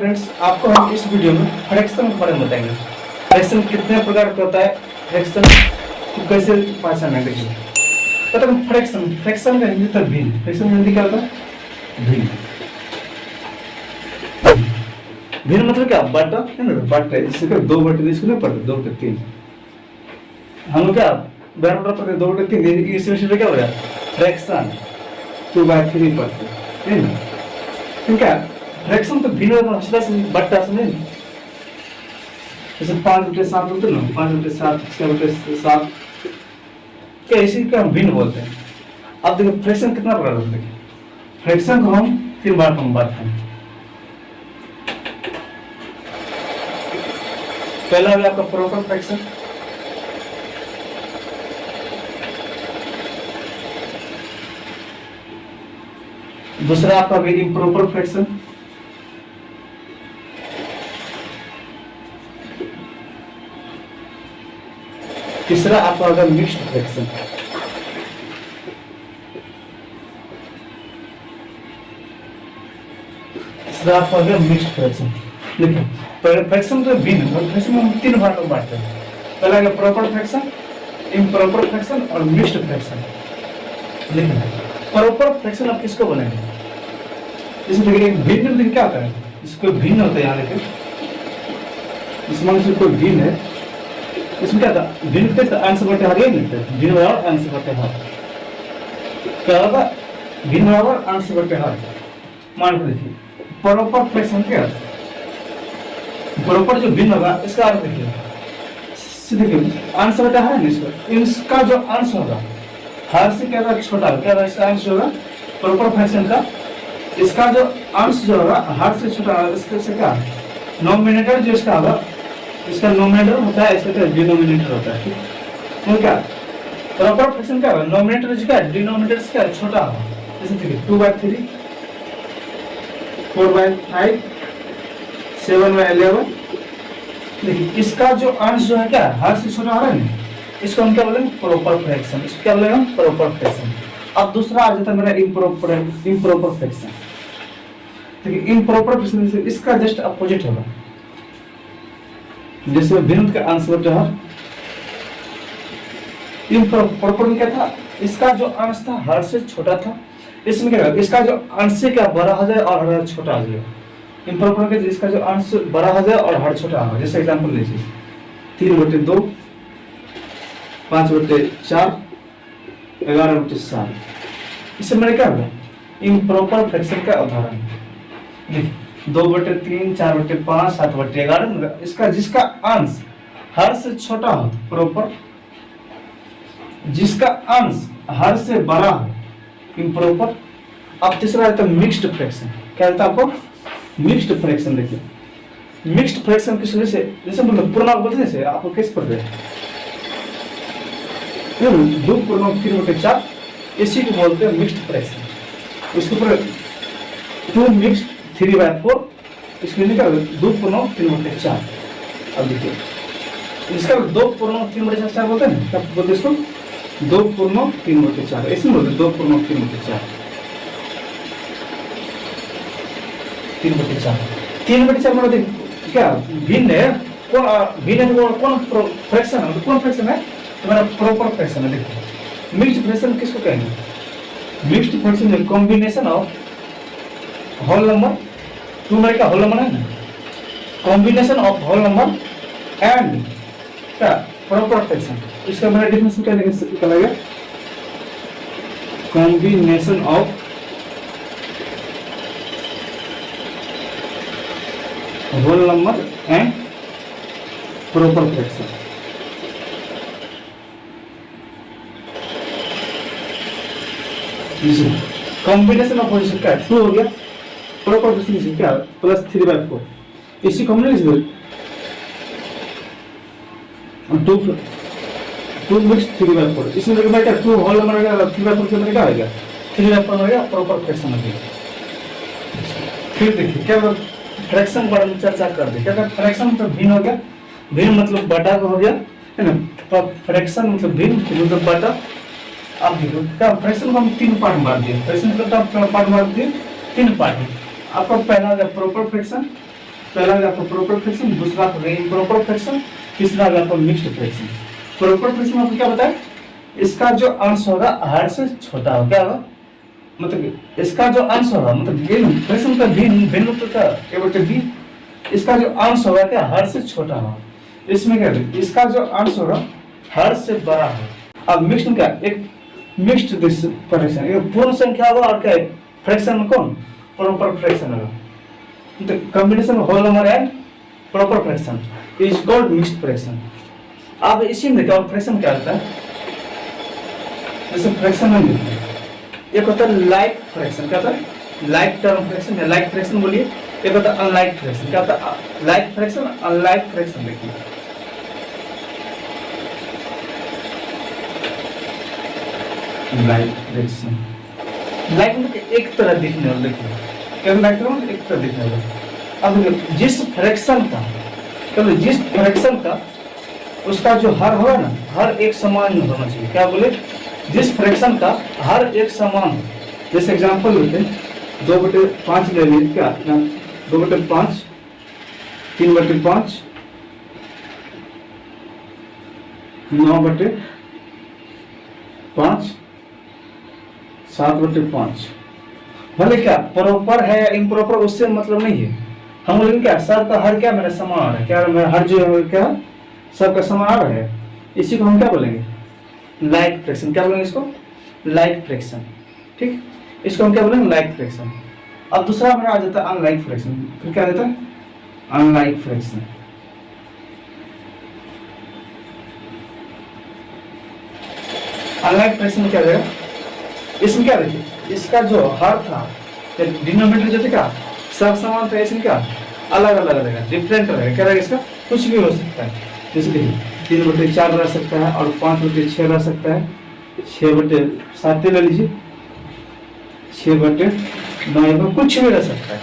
Friends, आपको हम इस वीडियो में फ्रैक्शन के बारे में बताएंगे। फ्रैक्शन कितने प्रकार का होता है, फ्रैक्शन को कैसे पहचानना है। देखिए पता है फ्रैक्शन, फ्रैक्शन का हिंदी तो भिन्न, फ्रैक्शन हिंदी क्या होता है, भिन्न। भिन्न मतलब क्या, बटा है ना, बटा जिससे दो बटे इसको नहीं पढ़ते, 2/3 हम लोग क्या बराबर पढ़ते 2/3, इसमें क्या हो गया फ्रैक्शन 2/3 पढ़ते है ना। ठीक है, फ्रैक्शन तो भिन्न होता है, बट्टा से नहीं, जैसे 5/7 होते ना, 5/7, 6/7 क्या इसी का हम भिन्न बोलते हैं। अब देखो फ्रैक्शन कितना प्रकार होता है। फ्रैक्शन को हम 3 बार हम बात करें। पहला है आपका प्रॉपर फ्रैक्शन, दूसरा आपका इम्प्रॉपर फ्रैक्शन, तीसरा आपका होगा मिक्स्ड फ्रैक्शन। तीसरा आपका होगा मिक्स्ड फ्रैक्शन। देखिए पहले फ्रैक्शन तो भिन्न, फ्रैक्शन में हम 3 भाग में बांटते हैं। पहला है प्रॉपर फ्रैक्शन, इम्प्रॉपर फ्रैक्शन और मिक्स्ड फ्रैक्शन। देखिए प्रॉपर फ्रैक्शन आप किसको बोलेंगे, इसमें देखिए भिन्न दिन क्या होता है, इसको भिन्न होता है यहाँ लेकिन इसमें से कोई भिन्न है, इसमें क्या था भिन्न कैसे अंश बटे हर, ये मिलता है भिन्न बराबर अंश बटे हर। क्या होगा, भिन्न बराबर अंश बटे हर। मान के देखिए प्रॉपर फ्रैक्शन क्या है, प्रॉपर जो भिन्न होगा इसका अर्थ देखिए, देखिए अंश बटे हर है इसका, इसका जो अंश होगा हर से क्या होगा छोटा, क्या होगा इसका अंश होगा प्रॉपर फ्रैक्शन का, इसका जो अंश जो होगा हर से छोटा होगा, इसके से क्या नोमिनेटर जो इसका होगा, इसका नोमिनेटर होता है, इसका डिनोमिनेटर होता है। तो क्या प्रॉपर फ्रैक्शन क्या होगा, नोमिनेटर जो क्या डिनोमिनेटर से क्या छोटा होगा, जैसे देखिए 2/3, 4/5, 7/11। देखिए इसका जो अंश जो है क्या हर से छोटा हो रहा है ना, इसको हम क्या बोलेंगे प्रॉपर फ्रैक्शन, इसको क्या बोलेंगे हम प्रॉपर फ्रैक्शन। अब दूसरा आ जाता है मेरा इम्प्रॉपर फ्रैक्शन। देखिए इम्प्रॉपर फ्रैक्शन से इसका जस्ट अपोजिट होगा, जैसे भिन्न का अंश बटे हर। इम्प्रॉपर में क्या था, इसका जो अंश था हर से छोटा था, इसमें क्या होगा इसका जो अंश से क्या बड़ा हो जाए और हर छोटा हो जाए। इम्प्रॉपर के इसका जो अंश बड़ा हो जाए और हर छोटा हो, जैसे एग्जांपल लीजिए 3/2, 5/4, 11/7। इससे मैंने क्या होगा इम्प्रॉपर फ्रैक्शन का उदाहरण, 2/3, 4/5, 7/11, इसका जिसका अंश हर से छोटा हो प्रॉपर, जिसका अंश हर से बड़ा हो इम्प्रॉपर। अब तीसरा रहता है मिक्स्ड फ्रैक्शन। क्या रहता है आपको मिक्स्ड फ्रैक्शन। देखिए मिक्स्ड फ्रैक्शन किस वजह से, जैसे मतलब पूर्णांक बोलते हैं, जैसे आपको कैसे पढ़ते हैं 2/3/4, इसी को बोलते हैं मिक्स्ड फ्रैक्शन। इसके ऊपर 2 मिक्स्ड 3/4, इसके लिए क्या 2/3/4। अब देखिए इसका 2/3/4 बोलते हैं, क्या बोलते हैं इसको 2/3/4, ऐसे बोलते 2/3/4, 3/4। 3/4 मतलब क्या भिन्न है, कौन भिन्न है, कौन फ्रैक्शन है, कौन फ्रैक्शन है, हमारा प्रॉपर फ्रैक्शन है। देखिए मिक्स्ड फ्रैक्शन किसको कहेंगे, mixed fraction is combination of whole number, 2 में क्या होल नंबर है ना, combination of whole number and क्या प्रॉपर फ्रैक्शन। इसका मेरा डिफरेंस क्या निकलेगा, combination of whole number and proper fraction. Combination of whole क्या 2 हो गया, प्रॉपर फ्रैक्शन क्या +3/4, इसी कॉम्बिनेशन 2 मिक्स 3/4, इसमें क्या 2 होल नंबर का 3/4 से क्या हो गया 3/4 हो गया, प्रॉपर फ्रैक्शन हो गया। फिर देखिए क्या फ्रैक्शन बारे में चर्चा कर दे। क्या फ्रैक्शन मतलब भिन्न हो गया, भिन्न मतलब बटा हो गया है ना, फ्रैक्शन मतलब भिन्न मतलब बटा। अब देखो क्या फ्रैक्शन को हम 3 पार्ट में बांट दिए, फ्रैक्शन का पार्ट बांट दिए 3 पार्ट में। आपका पहला है प्रॉपर फ्रैक्शन, पहला है आपका प्रॉपर फ्रैक्शन, दूसरा आपका इम्प्रॉपर फ्रैक्शन, तीसरा है आपका मिक्स्ड फ्रैक्शन। प्रॉपर फ्रैक्शन आपको क्या बताया, इसका जो अंश होगा हर से छोटा होगा, क्या होगा मतलब इसका जो अंश होगा मतलब फ्रैक्शन का भिन्न तो क्या b, इसका जो अंश होगा क्या हर से छोटा होगा। इसमें क्या है, इसका जो अंश होगा हर से बड़ा होगा। अब मिक्स्ड क्या, एक मिक्स्ड फ्रैक्शन, एक पूर्ण संख्या होगा और क्या फ्रैक्शन में कौन प्रॉपर फ्रैक्शन होगा। तो combination whole number and proper fraction is called mixed fraction. अब इसी में देखो फ्रैक्शन क्या होता है, जैसे फ्रैक्शन में एक होता है लाइक फ्रैक्शन, क्या होता है लाइक टर्म फ्रैक्शन या लाइक फ्रैक्शन बोलिए, एक होता है अनलाइक फ्रैक्शन, क्या होता है लाइक फ्रैक्शन अनलाइक फ्रैक्शन। देखिए लाइक फ्रैक्शन, लाइक मतलब एक तरह दिखने वाला, देखिए क्या लाइक मतलब एक तरह दिखने वाला। अब जिस फ्रैक्शन का उसका जो हर होगा ना हर एक समान होना चाहिए, क्या बोले जिस फ्रैक्शन का हर एक समान। जैसे एग्जांपल लेते हैं 2/5 ले लीजिए, क्या 2/5, 3/5, 9/5, 7/5। भले क्या प्रॉपर है या इम्प्रॉपर उससे मतलब नहीं है, हम बोलेंगे क्या सबका हर क्या मेरा समान है, क्या मेरा हर जो है क्या सबका समान है, इसी को हम क्या बोलेंगे लाइक फ्रैक्शन। क्या बोलेंगे इसको लाइक फ्रैक्शन, ठीक, इसको हम क्या बोलेंगे लाइक फ्रैक्शन। अब दूसरा मेरा आ जाता है अनलाइक फ्रैक्शन, फिर क्या आ जाता है अनलाइक फ्रैक्शन। अनलाइक फ्रैक्शन में क्या आ जाएगा, इसमें क्या देखिए इसका जो हर था डिनोमिनेटर जो था क्या सब समान था, इसमें क्या अलग अलग रहेगा, डिफरेंट रहेगा, क्या रहेगा इसका कुछ भी हो सकता है। जैसे देखिए 3/4 रह सकता है और 5/6 रह सकता है, 6/7 ले लीजिए, 6/9 कुछ भी रह सकता है।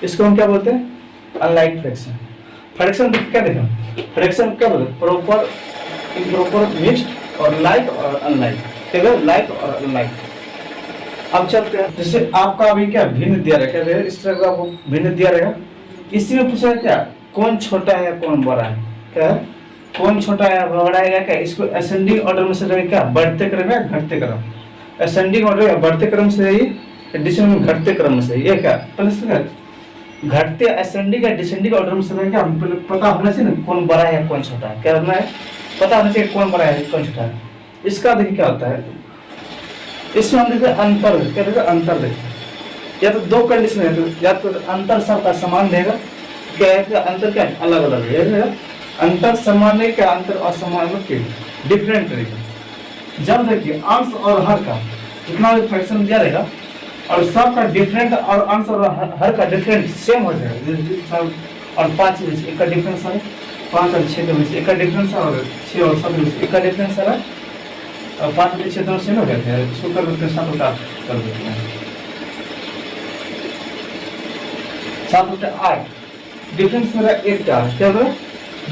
इसको हम क्या बोलते हैं अनलाइक फ्रैक्शन। फ्रैक्शन क्या देखा, फ्रैक्शन क्या बोलते हैं प्रॉपर इम्प्रॉपर मिक्स्ड और लाइक और अनलाइक, ठीक है लाइक और अनलाइक। अब चलते हैं, जैसे आपका अभी क्या भिन्न दिया रहेगा, क्या इस तरह का आपको भिन्न दिया रहेगा, इसी में पूछा क्या कौन छोटा है कौन बड़ा है, क्या है कौन छोटा है बड़ा है क्या, इसको असेंडिंग ऑर्डर में से रहेगा, क्या बढ़ते क्रम या घटते क्रम, असेंडिंग ऑर्डर या बढ़ते क्रम से है, डिसेंडिंग में घटते क्रम में से, ये क्या पहले घटते असेंडिंग या डिसेंडिंग ऑर्डर में से रहेगा। हम पहले पता होना चाहिए ना कौन बड़ा है कौन छोटा है, क्या होना है पता होना चाहिए कौन बड़ा है कौन छोटा है। इसका देखिए क्या होता है, इसमें हम देखते हैं अंतर, क्या देखते अंतर देखते, या तो दो कंडीशन है, या तो अंतर सबका समान रहेगा, क्या है अंतर क्या अलग अलग है, अंतर समान है क्या अंतर असमान के डिफरेंट रहेगा। जब देखिए अंश और हर का जितना भी फ्रैक्शन दिया रहेगा और सब का डिफरेंट और अंश और हर का डिफरेंट सेम हो जाएगा, और 5 में से एक का डिफरेंस है, 5 और 6 में से एक का डिफरेंस है, और 6 और 7 में से एक का डिफरेंस है, और 5 में 6 दोनों सेम हो जाते हैं, इसको कर देते हैं 7 का कर देते हैं 7/8। डिफरेंस मेरा 1 का क्या होगा,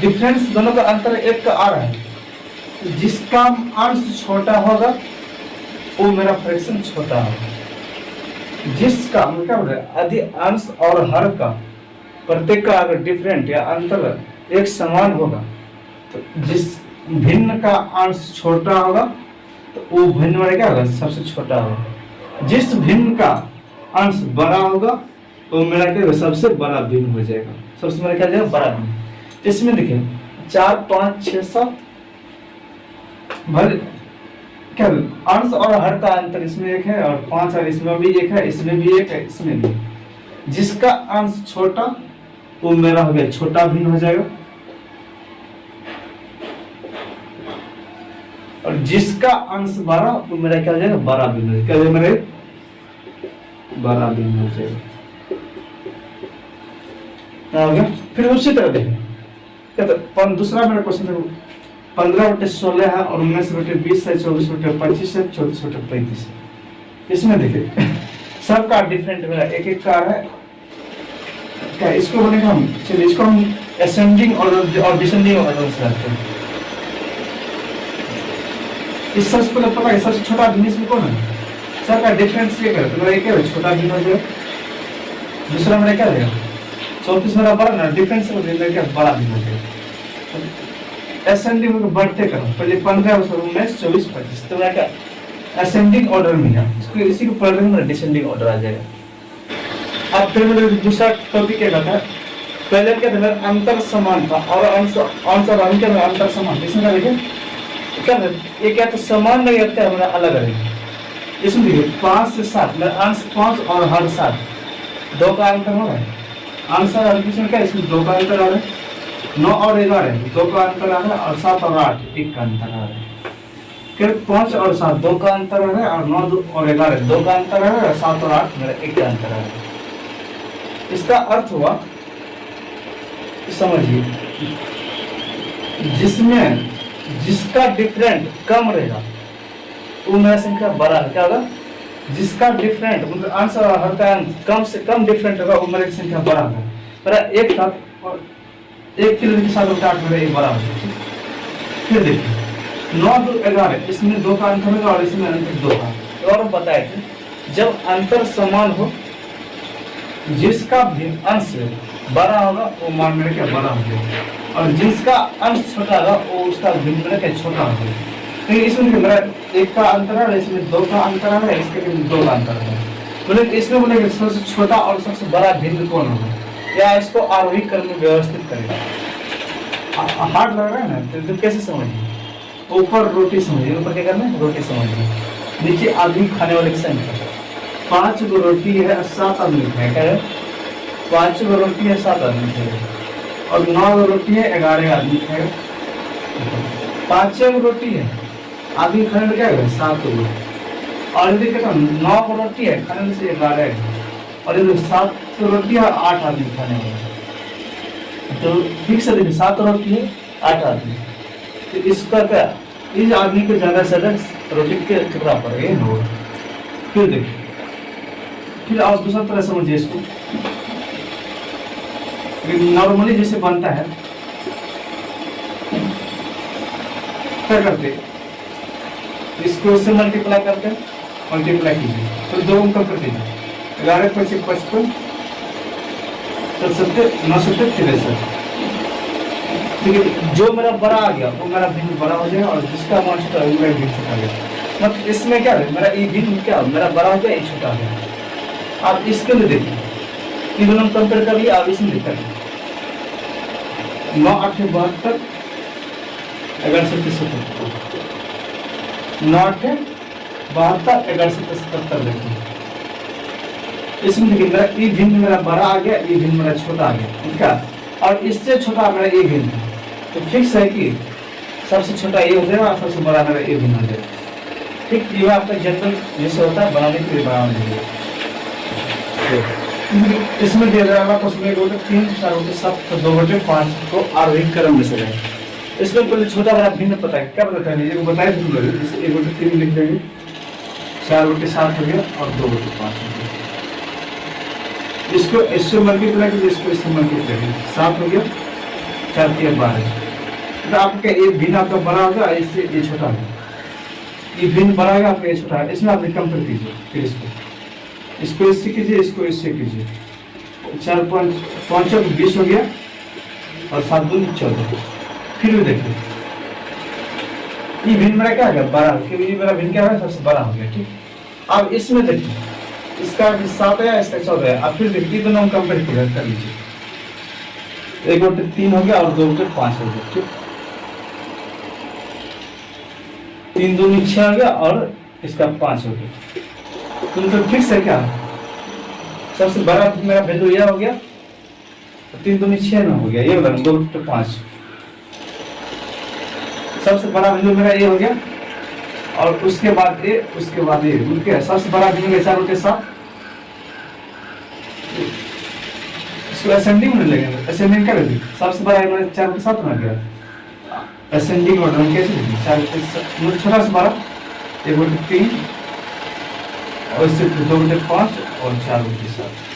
डिफरेंस दोनों का अंतर 1 का आ रहा है, जिसका अंश छोटा होगा वो मेरा फ्रैक्शन छोटा होगा, जिसका क्या बोल रहे हैं यदि अंश और हर का प्रत्येक का अगर डिफरेंट या अंतर एक समान होगा तो जिस भिन्न का अंश छोटा होगा तो वो भिन्न वाला क्या होगा सबसे छोटा होगा, जिस भिन्न का अंश बड़ा होगा वो मेरा क्या होगा सबसे बड़ा भिन्न हो जाएगा, सबसे मेरा क्या हो जाएगा बड़ा भिन्न। इसमें देखिए 4 5 6 7 भले क्या अंश और हर का अंतर इसमें 1 है, और 5 और इसमें भी 1 है, इसमें भी 1 है, इसमें भी, जिसका अंश छोटा वो मेरा हो गया छोटा भिन्न हो जाएगा, और जिसका अंश बड़ा वो मेरा क्या हो जाएगा बड़ा भिन्न हो जाएगा, क्या मेरे बड़ा भिन्न हो जाएगा। हो गया। फिर उसी तरह देखें क्या तो दूसरा मेरा क्वेश्चन देखो 15/16 है, और 19/20 है, 24/25 है, 34/35 है। इसमें देखिए सबका डिफरेंट मेरा एक एक का है, क्या इसको बोलेंगे हम, चलिए इसको हम असेंडिंग और डिसेंडिंग ऑर्डर से आते हैं। इस सबसे पहले पता है सबसे छोटा भिन्न इसमें कौन है, सबका डिफरेंस ये करते हैं, एक है छोटा भिन्न हो जाएगा, दूसरा मेरा क्या रहेगा 34 मेरा बड़ा ना, डिफरेंस में क्या बड़ा भी हो गया। असेंडिंग में बढ़ते करो, पहले 15 19 24 25, तो मेरा क्या असेंडिंग ऑर्डर में है, इसको इसी को पढ़ रहे हैं, डिसेंडिंग ऑर्डर आ जाएगा। अब फिर मेरे दूसरा टॉपिक क्या था, पहले क्या था अंतर समान था और आंसर अंतर समान, इसमें क्या लिखे क्या ये क्या तो समान नहीं है, हमारा अलग अलग। इसमें देखिए 5 से 7 मेरा अंश 5 और हर 7 2 का अंतर हो रहा है, आंसर और इसमें क्या इसमें 2 का अंतर आ रहा है, 9 और 11 2 का अंतर आ रहा है, और 7 और 8 1 का अंतर आ रहा है। फिर 5 और 7 2 का अंतर आ रहा है, और 9 और 11 2 का अंतर आ रहा है, और 7 और 8 मेरा 1 का अंतर आ रहा है। इसका अर्थ हुआ समझिए, जिसमें जिसका डिफरेंट कम रहेगा वो मेरा संख्या बड़ा है, क्या होगा जिसका डिफरेंट मतलब आंसर और हर का कम से कम डिफरेंट होगा वो मेरा संख्या बड़ा होगा। मेरा एक था और 1 किलो के साथ 8 मेरा एक बड़ा होगा। फिर देखिए 9 2 11 इसमें 2 का अंतर होगा और इसमें अंतर 2 का। और बताए थे जब अंतर समान हो जिसका भी अंश बड़ा होगा वो मान मेरे क्या बड़ा होगा, और जिसका अंश छोटा होगा वो उसका भिन्न मेरे क्या छोटा होगा। तो इसमें मेरा 1 का अंतर है, इसमें 2 का अंतर है, इसके 2 का अंतर है। बोले इसमें बोले सबसे छोटा और सबसे बड़ा भिन्न कौन होगा, या इसको आरोही क्रम में व्यवस्थित करेगा। हार्ड लग रहा है ना, तो कैसे समझिए, ऊपर रोटी समझिए, ऊपर क्या करना है रोटी समझिए, नीचे आदमी खाने वाले की संख्या 5 गो रोटी है 7 आदमी खाएगा, 5 गो रोटी है 7 आदमी खाएगा, और 9 गो रोटी है 11 आदमी खाएगा। 5 गो रोटी है आदमी खाने में क्या है 7 गो, और यदि कहता 9 गो रोटी है खाने में से 11 है, और यदि 7 रोटी है 8 आदमी खाने वाले, तो फिक्स है देखिए 7 रोटी है 8 आदमी, तो इसका क्या इस आदमी को ज्यादा से ज्यादा रोटी के टुकड़ा पड़ेगा। फिर देखिए फिर आप दूसरा तरह समझिए इसको, नॉर्मली जैसे बनता है क्या करते इसको इससे मल्टीप्लाई करते हैं, मल्टीप्लाई कीजिए तो 2 अंक कर दीजिए, 11 5 55 7 9 7 63। ठीक है, जो मेरा बड़ा आ गया वो मेरा भिन्न बड़ा हो जाएगा, और जिसका मान छोटा है वो मेरा भिन्न छोटा हो जाएगा। मतलब इसमें क्या है मेरा ये भिन्न क्या मेरा बड़ा हो गया ये छोटा हो गया। आप इसके लिए देखिए ये दोनों कंपेयर कर लिया, आप इसमें देखा 9 8 72 11 7 77 9 8 72 11 7 77 देखिए इसमें देखिए मेरा ये भिन्न मेरा बड़ा आ गया, ये भिन्न मेरा छोटा आ गया, ठीक है, और इससे छोटा मेरा ये भिन्न, तो फिक्स है कि सबसे छोटा ये हो जाएगा और सबसे बड़ा मेरा ये भिन्न हो जाएगा। ठीक, ये आपका जनरल जैसे होता है बनाने के लिए बनाना चाहिए। इसमें दिया जाएगा उसमें 1 बटे 3 4 बटे 7 तो 2 बटे 5 को आरोही क्रम में से जाएगा। इसमें पहले छोटा बड़ा भिन्न पता है क्या पता है, ये बताए तुम लोग, जैसे 1 बटे 3 लिख देंगे, 4 बटे 7 हो गया और 2 बटे 5 हो गया। इसको इससे मल्टीप्लाई कीजिए, इसको इससे मल्टीप्लाई कीजिए, 7 हो गया 4 3 12, तो आपका ये भिन्न आपका बड़ा होगा, इससे ये छोटा होगा, ये भिन्न बड़ा होगा आपका ये छोटा है। इसमें आप कंपेयर कीजिए, फिर इसको इससे कीजिए, इसको इससे कीजिए, 4 5 20 हो गया और 7 2 14। फिर भी देखिए ये भिन्न मेरा क्या है बड़ा, क्योंकि ये मेरा भिन्न क्या है सबसे बड़ा हो गया। ठीक, अब इसमें देखिए इसका 7 है इसका 14 है, अब फिर देखिए दोनों कंपेयर कर लीजिए, 1 बटे 3 हो गया और 2 बटे 5 हो गया। ठीक, 3 2 6 हो गया और इसका 5 हो गया, तो फिक्स है क्या सबसे बड़ा मेरा वैल्यू यह हो गया, 3 2 6 हो गया, ये 2 बटे 5 सबसे बड़ा वैल्यू मेरा ये हो गया, और उसके बाद ये उनके सबसे बड़ा वैल्यू 4 बटे 7, इसको असेंडिंग में लगेगा, असेंडिंग कर दी सबसे बड़ा 4 बटे 7 में गया, असेंडिंग ऑर्डर में कैसे लिखी 4 बटे 7 छोटा से बड़ा 1 बटे 3 और इससे 2 बटे 5 और 4 बटे 7।